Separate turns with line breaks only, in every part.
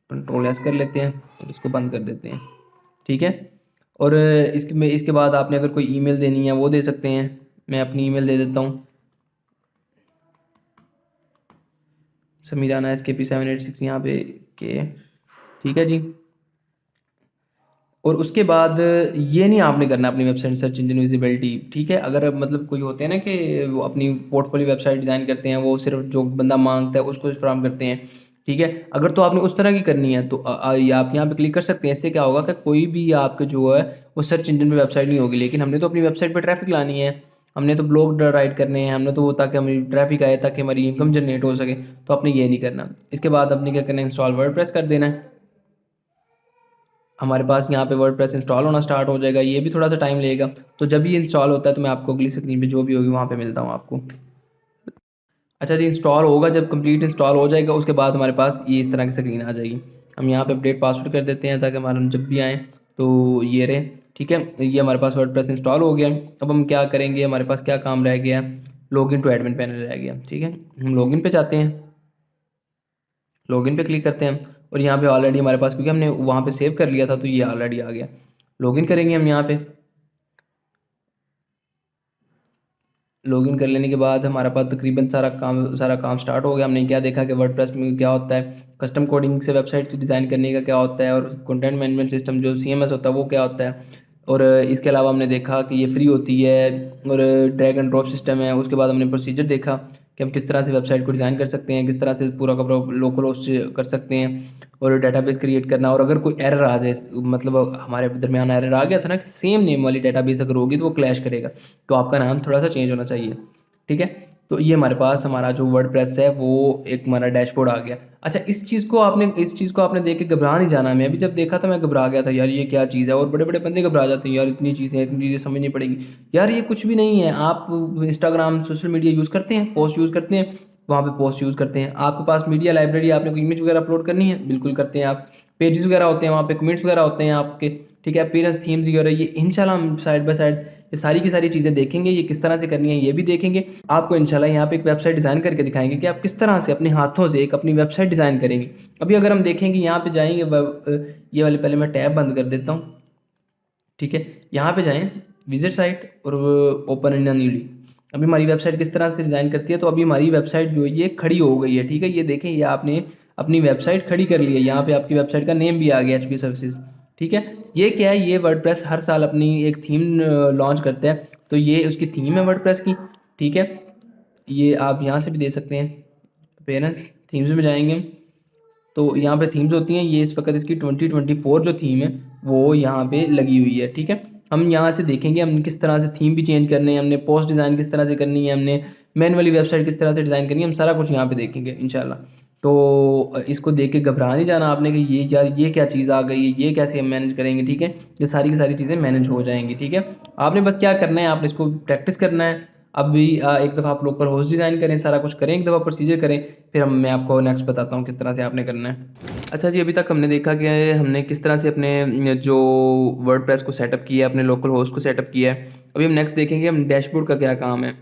Control S कर लेते हैं और इसको बंद कर देते हैं, ठीक है। और इसके बाद आपने अगर कोई ईमेल देनी है वो दे सकते हैं। मैं अपनी ईमेल दे देता हूँ, समीराना SKP786 यहाँ पे के, ठीक है जी। और उसके बाद ये नहीं आपने करना अपनी वेबसाइट सर्च इंजन विजिबिलिटी, ठीक है। अगर मतलब कोई होते हैं ना कि वो अपनी पोर्टफोलियो वेबसाइट डिज़ाइन करते हैं, वो सिर्फ जो बंदा मांगता है उसको फ्राहम करते हैं, ठीक है। अगर तो आपने उस तरह की करनी है तो आप यहाँ पे क्लिक कर सकते हैं। इससे क्या होगा कि कोई भी आपके जो है वो सर्च इंजन पे वेबसाइट नहीं होगी, लेकिन हमने तो अपनी वेबसाइट पर ट्रैफिक लानी है, हमने तो ब्लॉग राइट करने हैं, हमने तो वो ताकि हमारी ट्रैफिक आए, ताकि हमारी इनकम जनरेट हो सके। तो आपने ये नहीं करना। इसके बाद आपने क्या करना है, इंस्टॉल वर्डप्रेस कर देना है। हमारे पास यहाँ पे वर्डप्रेस इंस्टॉल होना स्टार्ट हो जाएगा, ये भी थोड़ा सा टाइम लेगा। तो जब ये इंस्टॉल होता है तो मैं आपको अगली स्क्रीन पे जो भी होगी वहाँ पे मिलता हूँ आपको। अच्छा जी, इंस्टॉल होगा, जब कंप्लीट इंस्टॉल हो जाएगा उसके बाद हमारे पास ये इस तरह की स्क्रीन आ जाएगी। हम यहाँ पे अपडेट पासवर्ड कर देते हैं ताकि हमारा जब भी आए तो ये रहे, ठीक है। ये हमारे पास वर्डप्रेस इंस्टॉल हो गया। अब हम क्या करेंगे, हमारे पास क्या काम रह गया, लॉगिन टू एडमिन पैनल रह गया, ठीक है। हम लॉगिन पे जाते हैं, लॉगिन पे क्लिक करते हैं और यहाँ पे ऑलरेडी हमारे पास, क्योंकि हमने वहाँ पे सेव कर लिया था तो ये ऑलरेडी आ गया। लॉगिन करेंगे हम यहाँ पे। लॉगिन कर लेने के बाद हमारा पास तकरीबन सारा काम स्टार्ट हो गया। हमने क्या देखा कि वर्डप्रेस में क्या होता है, कस्टम कोडिंग से वेबसाइट डिज़ाइन करने का क्या होता है, और कंटेंट मैनेजमेंट सिस्टम जो CMS होता है वो क्या होता है। और इसके अलावा हमने देखा कि ये फ्री होती है, और ड्रैग एंड ड्रॉप सिस्टम है। उसके बाद हमने प्रोसीजर देखा कि हम किस तरह से वेबसाइट को डिज़ाइन कर सकते हैं, किस तरह से पूरा का पूरा लोकल होस्ट कर सकते हैं, और डेटाबेस क्रिएट करना। और अगर कोई एरर आ जाए, मतलब हमारे दरमियान एरर आ गया था ना कि सेम नेम वाली डेटाबेस अगर होगी तो वो क्लैश करेगा, तो आपका नाम थोड़ा सा चेंज होना चाहिए, ठीक है। तो ये हमारे पास हमारा जो वर्डप्रेस है वो एक हमारा डैशबोर्ड आ गया। अच्छा, इस चीज़ को आपने देख के घबरा नहीं जाना। मैं भी जब देखा था मैं घबरा गया था, यार ये क्या चीज़ है, और बड़े बड़े बंदे घबरा जाते हैं, यार इतनी चीज़ें समझनी पड़ेगी। यार ये कुछ भी नहीं है। आप इंस्टाग्राम सोशल मीडिया यूज़ करते हैं, पोस्ट यूज़ करते हैं, वहाँ पे पोस्ट यूज़ करते हैं। आपके पास मीडिया लाइब्रेरी, आपने कोई इमेज वगैरह अपलोड करनी है, बिल्कुल करते हैं आप। पेजेस वगैरह होते हैं, वहाँ पे कमेंट्स वगैरह होते हैं आपके, ठीक है। अपीयरेंस थीम्स वगैरह, ये इंशाल्लाह हम साइड बाय साइड ये सारी की सारी चीज़ें देखेंगे, ये किस तरह से करनी है ये भी देखेंगे। आपको इंशाल्लाह यहाँ पे एक वेबसाइट डिज़ाइन करके दिखाएंगे कि आप किस तरह से अपने हाथों से एक अपनी वेबसाइट डिज़ाइन करेंगे। अभी अगर हम देखेंगे यहाँ पे जाएंगे, ये वाले पहले मैं टैब बंद कर देता हूँ, ठीक है। यहाँ पे जाएँ, विजिट साइट, और ओपन इन न्यूली। अभी हमारी वेबसाइट किस तरह से डिज़ाइन करती है, तो अभी हमारी वेबसाइट जो है ये खड़ी हो गई है, ठीक है। ये देखें, ये आपने अपनी वेबसाइट खड़ी कर ली है। यहाँ पे आपकी वेबसाइट का नेम भी आ गया HP सर्विसेज, ठीक है। ये क्या है, ये वर्डप्रेस हर साल अपनी एक थीम लॉन्च करता है, तो ये उसकी थीम है वर्डप्रेस की, ठीक है। ये आप यहाँ से भी दे सकते हैं, पेरेंट्स थीम्स में जाएंगे तो यहाँ पे थीम्स होती हैं। ये इस वक्त इसकी 2024 जो थीम है वो यहाँ पे लगी हुई है, ठीक है। हम यहाँ से देखेंगे हम किस तरह से थीम भी चेंज करने हैं, हमने पोस्ट डिज़ाइन किस तरह से करनी है, हमने मैनुअली वेबसाइट किस तरह से डिज़ाइन करनी है, हम सारा कुछ यहाँ पे देखेंगे इंशाल्लाह। तो इसको देख के घबरा नहीं जाना आपने कि ये यार ये क्या चीज़ आ गई है, ये कैसे हम मैनेज करेंगे, ठीक है। ये सारी की सारी चीज़ें मैनेज हो जाएंगी, ठीक है। आपने बस क्या करना है, आपने इसको प्रैक्टिस करना है। अभी एक दफ़ा आप लोकल होस्ट डिज़ाइन करें, सारा कुछ करें, एक दफ़ा प्रोसीजर करें, फिर मैं आपको नेक्स्ट बताता हूँ किस तरह से आपने करना है। अच्छा जी, अभी तक हमने देखा कि हमने किस तरह से अपने जो वर्डप्रेस को सेटअप किया है, अपने लोकल होस्ट को सेटअप किया है। अभी हम नेक्स्ट देखेंगे हम डैशबोर्ड का क्या काम है।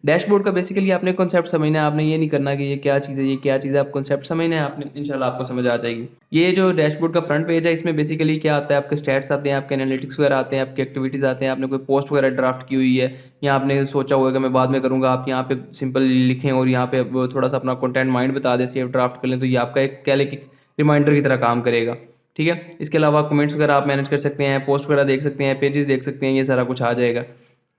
डैशबोर्ड का बेसिकली आपने कॉन्सेप्ट समझना है, आपने ये नहीं करना कि ये क्या चीज़ है, ये क्या चीज़ है, आप कॉन्सेप्ट समझना है आपने, इंशाल्लाह आपको समझ आ जाएगी। ये जो डैशबोर्ड का फ्रंट पेज है, इसमें बेसिकली क्या आता है, आपके स्टैट्स आते हैं, आपके एनालिटिक्स वगैरह आते हैं, आपकी एक्टिविटीज़ आते हैं, आपने कोई पोस्ट वगैरह ड्राफ्ट की हुई है, या आपने सोचा हुआ है कि मैं बाद में करूँगा, आप यहाँ पे सिंपल लिखें और यहाँ पे थोड़ा सा अपना कंटेंट माइंड बता दें, सेव ड्राफ्ट कर लें, तो ये आपका एक कह लें कि रिमाइंडर की तरह काम करेगा, ठीक है। इसके अलावा कमेंट्स वगैरह आप मैनेज कर सकते हैं, पोस्ट वगैरह देख सकते हैं, पेजेस देख सकते हैं, ये सारा कुछ आ जाएगा,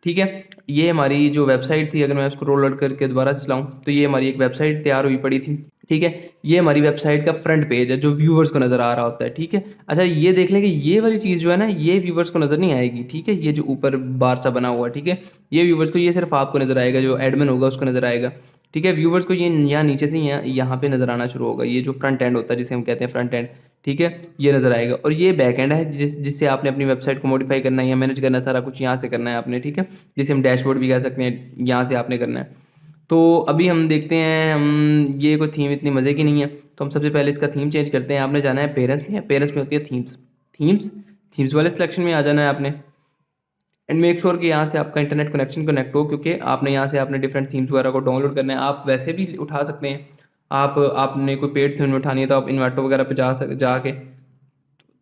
ठीक है। ये हमारी जो वेबसाइट थी, अगर मैं इसको रोल आउट करके दोबारा से चलाऊँ तो ये हमारी एक वेबसाइट तैयार हुई पड़ी थी, ठीक है। ये हमारी वेबसाइट का फ्रंट पेज है जो व्यूवर्स को नज़र आ रहा होता है, ठीक है। अच्छा, ये देख लें कि ये वाली चीज़ जो है ना, ये व्यूवर्स को नज़र नहीं आएगी, ठीक है। ये जो ऊपर बार सा बना हुआ है, ठीक है, ये व्यूवर्स को, ये सिर्फ आपको नज़र आएगा, जो एडमिन होगा उसको नज़र आएगा, ठीक है। व्यूवर्स को ये यहाँ नीचे से यहाँ पे नज़र आना शुरू होगा, ये जो फ्रंट एंड होता है जिसे हम कहते हैं फ्रंट एंड, ठीक है, ये नज़र आएगा। और ये बैक एंड है जिससे आपने अपनी वेबसाइट को मॉडिफाई करना है या मैनेज करना है, सारा कुछ यहाँ से करना है आपने, ठीक है। जिसे हम डैशबोर्ड भी कह सकते हैं, यहाँ से आपने करना है। तो अभी हम देखते हैं, हम ये कोई थीम इतनी मज़े की नहीं है, तो हम सबसे पहले इसका थीम चेंज करते हैं। आपने जाना है पेरेंट्स में, पेरेंट्स में होती है थीम्स, थीम्स वाले सिलेक्शन में आ जाना है आपने, एंड मेक श्योर कि यहाँ से आपका इंटरनेट कनेक्शन कनेक्ट हो, क्योंकि आपने यहाँ से आपने डिफरेंट थीम्स वगैरह को डाउनलोड करना है। आप वैसे भी उठा सकते हैं, आपने कोई पेड थीम उठानी है तो आप इन्वर्टो वगैरह पे जाके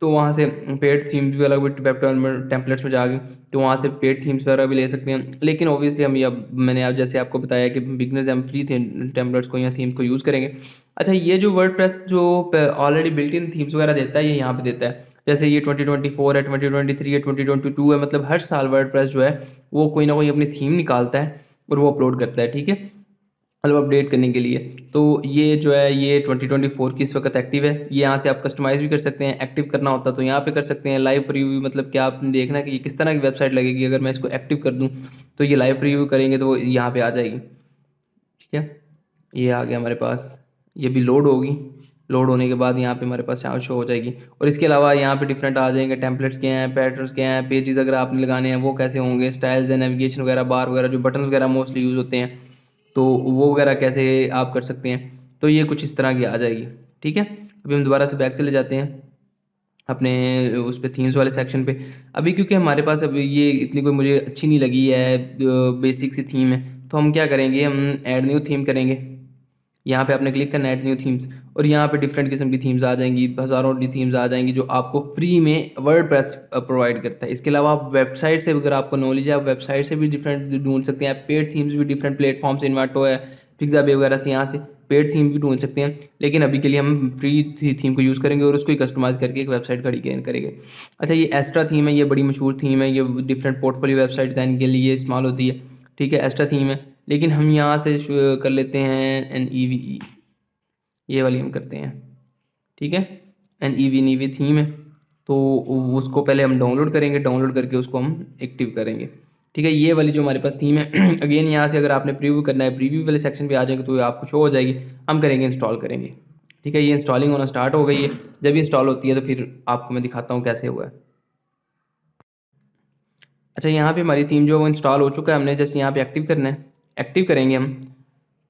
तो वहाँ से पेड थीम्स भी अलग वेब टेम्पलेट्स में जाके तो वहाँ से पेड थीम्स वगैरह भी ले सकते हैं। लेकिन ऑब्वियसली हम ये अब मैंने आप जैसे आपको बताया कि बिगनर्स हम फ्री टेम्पलेट्स को या थीम्स को यूज़ करेंगे। अच्छा, ये जो वर्डप्रेस जो ऑलरेडी बिल्ट इन थीम्स वगैरह देता है ये यहाँ पे देता है। जैसे ये 2024 है, 2023 है, 2022 है, मतलब हर साल वर्डप्रेस जो है वो कोई ना कोई अपनी थीम निकालता है और वो अपलोड करता है, ठीक है, मतलब अपडेट करने के लिए। तो ये जो है ये 2024 की इस वक्त एक्टिव है। ये यहाँ से आप कस्टमाइज़ भी कर सकते हैं, एक्टिव करना होता तो यहाँ पे कर सकते हैं। लाइव प्रीव्यू मतलब क्या आपने देखना है कि ये किस तरह की वेबसाइट लगेगी। अगर मैं इसको एक्टिव कर दूँ तो ये लाइव प्रीव्यू करेंगे तो वो यहाँ पे आ जाएगी, ठीक है। ये आ गया हमारे पास, ये भी लोड होगी। लोड होने के बाद यहाँ पे हमारे पास यहाँ शो हो जाएगी। और इसके अलावा यहाँ पे डिफरेंट आ जाएंगे, टेम्पलेट्स क्या हैं, पैटर्न्स क्या हैं, पेजेस अगर आपने लगाने हैं वो कैसे होंगे, स्टाइल्स एंड नेविगेशन वगैरह, बार वगैरह जो बटन वगैरह मोस्टली यूज़ होते हैं तो वो वगैरह कैसे आप कर सकते हैं। तो ये कुछ इस तरह की आ जाएगी, ठीक है। अभी हम दोबारा से बैक चले जाते हैं अपने उस पे थीम्स वाले सेक्शन पे। अभी क्योंकि हमारे पास अभी ये इतनी कोई मुझे अच्छी नहीं लगी है, बेसिक सी थीम है, तो हम क्या करेंगे, हम ऐड न्यू थीम करेंगे। यहाँ पे आपने क्लिक करना है ऐड न्यू थीम्स और यहाँ पे डिफरेंट किस्म की थीम्स आ जाएंगी, हज़ारों थीम्स आ जाएंगी जो आपको फ्री में वर्डप्रेस प्रोवाइड करता है। इसके अलावा आप वेबसाइट से अगर आपको नॉलेज है आप वेबसाइट से भी डिफरेंट ढूंढ सकते हैं। पेड थीम्स भी डिफरेंट प्लेटफॉर्म से, इन्वाटो है, पिक्साबे वगैरह से यहाँ से पेड थीम भी ढूंढ सकते हैं। लेकिन अभी के लिए हम फ्री थीम को यूज़ करेंगे और उसको ही कस्टमाइज़ करके एक वेबसाइट खड़ी करेंगे। अच्छा, ये एस्ट्रा थीम है, ये बड़ी मशहूर थीम है, ये डिफरेंट पोर्टफोलियो वेबसाइट डिज़ाइन के लिए इस्तेमाल होती है, ठीक है, एस्ट्रा थीम है। लेकिन हम यहाँ से कर लेते हैं NEVE, ये वाली हम करते हैं, ठीक है। NEVE थीम है तो उसको पहले हम डाउनलोड करेंगे, डाउनलोड करके उसको हम एक्टिव करेंगे, ठीक है। ये वाली जो हमारे पास थीम है अगेन यहाँ से अगर आपने प्रीव्यू करना है, प्रीव्यू वाले सेक्शन पे आ जाएंगे तो ये आपको शो हो जाएगी। हम करेंगे इंस्टॉल करेंगे, ठीक है। ये इंस्टॉलिंग होना स्टार्ट हो गई है। जब इंस्टॉल होती है तो फिर आपको मैं दिखाता हूँ कैसे हुआ है। अच्छा, यहाँ पे हमारी थीम जो है वो इंस्टॉल हो चुका है, हमने जस्ट यहाँ पे एक्टिव करना है, एक्टिव करेंगे हम।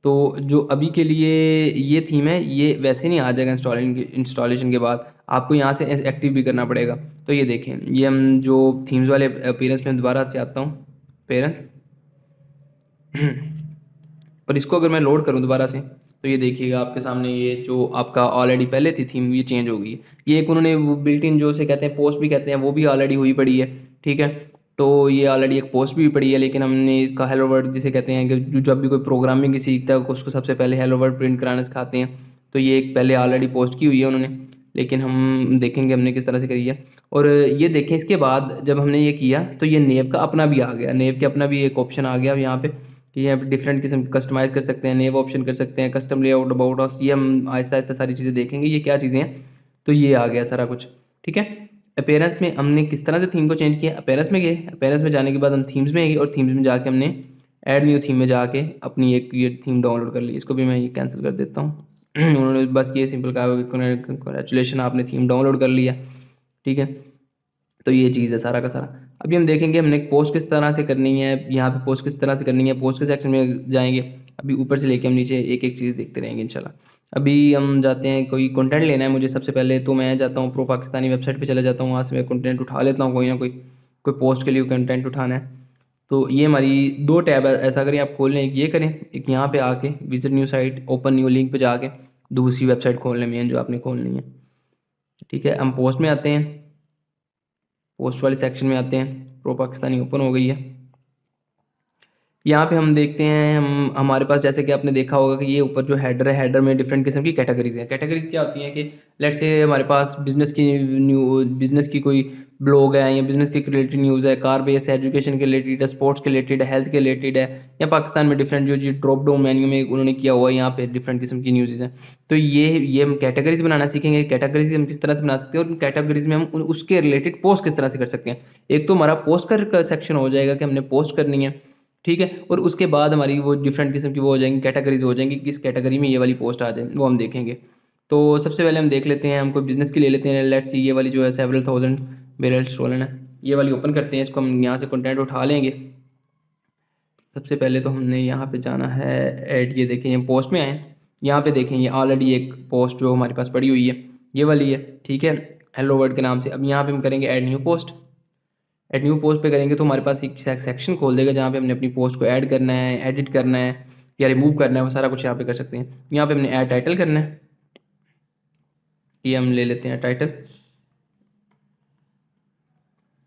तो जो अभी के लिए ये थीम है ये वैसे नहीं आ जाएगा, इंस्टॉलेशन के बाद आपको यहाँ से एक्टिव भी करना पड़ेगा। तो ये देखें, ये हम जो थीम्स वाले अपीयरेंस में दोबारा से आता हूँ, पेरेंट्स और इसको अगर मैं लोड करूँ दोबारा से तो ये देखिएगा आपके सामने ये जो आपका ऑलरेडी पहले थी थीम ये चेंज हो गई है। ये एक उन्होंने वो बिल्ट इन जो से कहते हैं पोस्ट भी कहते हैं वो भी ऑलरेडी हुई पड़ी है, ठीक है। तो ये ऑलरेडी एक पोस्ट भी पड़ी है, लेकिन हमने इसका हेलो वर्ड जिसे कहते हैं कि जब भी कोई प्रोग्रामिंग सीखता है उसको सबसे पहले हेलो वर्ड प्रिंट कराना सिखाते हैं। तो ये एक पहले ऑलरेडी पोस्ट की हुई है उन्होंने, लेकिन हम देखेंगे हमने किस तरह से करी है। और ये देखें इसके बाद जब हमने ये किया तो ये नेव का अपना भी आ गया, नेव के अपना भी एक ऑप्शन आ गया यहाँ पे कि यहाँ पे डिफरेंट किस्म कस्टमाइज़ कर सकते हैं, नेव ऑप्शन कर सकते हैं, कस्टम लेआउट, अबाउट अस, ये हम आहिस्ता आहिस्ता सारी चीज़ें देखेंगे ये क्या चीज़ें हैं। तो ये आ गया सारा कुछ, ठीक है। अपीयरेंस में हमने किस तरह से थीम को चेंज किया, अपीयरेंस में गए, अपीयरेंस में जाने के बाद हम थीम्स में गए और थीम्स में जाके हमने ऐड न्यू थीम में जाके अपनी एक ये थीम डाउनलोड कर ली। इसको भी मैं ये कैंसिल कर देता हूँ उन्होंने बस ये सिंपल कहा कि कंग्रेचुलेशन आपने थीम डाउनलोड कर लिया, ठीक है। तो ये चीज़ है सारा का सारा। अभी हम देखेंगे हमने पोस्ट किस तरह से करनी है, यहाँ पे पोस्ट किस तरह से करनी है, पोस्ट के सेक्शन में जाएंगे। अभी ऊपर से लेके हम नीचे एक एक चीज़ देखते रहेंगे इंशाल्लाह। अभी हम जाते हैं, कोई कंटेंट लेना है मुझे सबसे पहले तो मैं जाता हूँ प्रो पाकिस्तानी वेबसाइट पे चला जाता हूँ, वहाँ से मैं कंटेंट उठा लेता हूँ, कोई ना कोई पोस्ट के लिए कंटेंट उठाना है। तो ये हमारी दो टैब है, ऐसा करें आप खोल लें, एक ये करें, एक यहाँ पे आके visit new site, open new link पे जाके दूसरी वेबसाइट खोलने में जो आपने खोलनी है, ठीक है। हम पोस्ट में आते हैं, पोस्ट वाले सेक्शन में आते हैं, प्रो पाकिस्तानी ओपन हो गई है। यहाँ पे हम देखते हैं हम हमारे पास जैसे कि आपने देखा होगा कि ये ऊपर जो हेडर है, हेडर में डिफरेंट किस्म की कैटेगरीज हैं। कैटेगरीज क्या होती हैं कि लेट्स से हमारे पास बिजनेस की कोई ब्लॉग है या बिजनेस के रिलेटेड न्यूज़ है, कार बेस है, एजुकेशन के रिलेटेड है, स्पोर्ट्स के रिलेटेड है, हेल्थ के रिलेटेड है, या पाकिस्तान में डिफरेंट जो ड्रॉप डाउन मेन्यू में उन्होंने किया हुआ है यहाँ पे डिफरेंट किस्म की न्यूज़ हैं। तो ये हम कैटेगरीज बनाना सीखेंगे, कैटेगरीज हम किस तरह से बना सकते हैं और उन कैटेगरीज में हम उसके रिलेटेड पोस्ट किस तरह से कर सकते हैं। एक तो हमारा पोस्ट कर सेक्शन हो जाएगा कि हमने पोस्ट करनी है, ठीक है। और उसके बाद हमारी वो डिफरेंट किस्म की वो हो जाएंगी, कैटेगरीज हो जाएंगी, किस कैटेगरी में ये वाली पोस्ट आ जाए वो हम देखेंगे। तो सबसे पहले हम देख लेते हैं, हम कोई बिजनेस की ले लेते हैं, लेट्स सी ये वाली जो है सेवरल थाउजेंड बैरल स्टोलन है, ये वाली ओपन करते हैं, इसको हम यहाँ से कंटेंट उठा लेंगे। सबसे पहले तो हमने यहाँ पे जाना है ऐड, ये देखें ये पोस्ट में आए, यहाँ पे देखें ये ऑलरेडी एक पोस्ट जो हमारे पास पड़ी हुई है ये वाली है, ठीक है, हेलो वर्ड के नाम से। अब यहाँ पे हम करेंगे add new post, add new post पे करेंगे तो हमारे पास एक सेक्शन खोल देगा जहाँ पे हमने अपनी पोस्ट को ऐड करना है, एडिट करना है, या रिमूव करना है, वो सारा कुछ यहाँ पे कर सकते हैं। यहाँ पे हमने ऐड टाइटल करना है, ये हम ले लेते हैं टाइटल।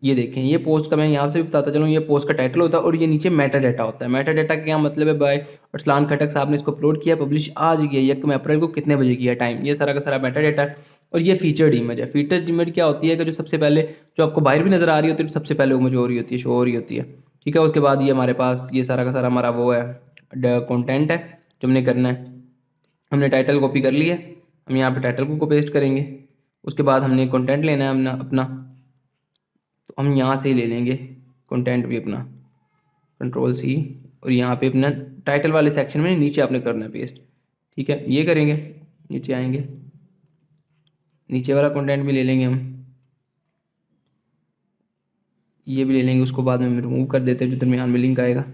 ये देखें, ये पोस्ट का मैं यहाँ से भी बताता चलूँ, ये पोस्ट का टाइटल होता है और ये नीचे मेटा डाटा होता है। मेटा डाटा का क्या मतलब है भाई, अरसलान खटक साहब ने इसको अपलोड किया, पब्लिश आज किया 1 अप्रैल को, कितने बजे किया, टाइम, ये सारा का सारा मेटा डाटा है। और ये फीचर्ड इमेज है। फीचर्ड इमेज क्या होती है कि जो सबसे पहले जो आपको बाहर भी नज़र आ रही होती है, तो सबसे पहले इमेज हो रही होती है, शो हो रही होती है, ठीक है। उसके बाद ये हमारे पास ये सारा का सारा हमारा वो है कंटेंट है जो हमने करना है। हमने टाइटल कॉपी कर लिया, हम यहाँ पे टाइटल को पेस्ट करेंगे। उसके बाद हमने कंटेंट लेना है अपना अपना, तो हम यहाँ से ही ले लेंगे कंटेंट भी अपना, Ctrl+C, और यहाँ पे अपना टाइटल वाले सेक्शन में नीचे आपने करना है पेस्ट, ठीक है। ये करेंगे, नीचे आएंगे, नीचे वाला कंटेंट भी ले लेंगे हम, ये भी ले लेंगे। उसको बाद में रिमूव कर देते हैं, जो दरमियान में लिंक आएगा,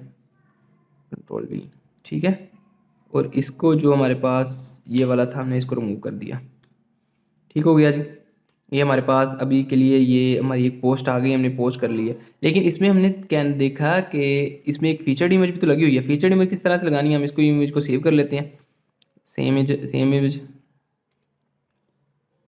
Ctrl+V, ठीक है। और इसको जो हमारे पास ये वाला था, हमने इसको रिमूव कर दिया, ठीक हो गया जी। ये हमारे पास अभी के लिए ये हमारी एक पोस्ट आ गई, हमने पोस्ट कर ली है। लेकिन इसमें हमने क्या देखा कि इसमें एक फीचर्ड इमेज भी तो लगी हुई है। फीचर्ड इमेज किस तरह से लगानी है, हम इसको इमेज को सेव कर लेते हैं, सेम इमेज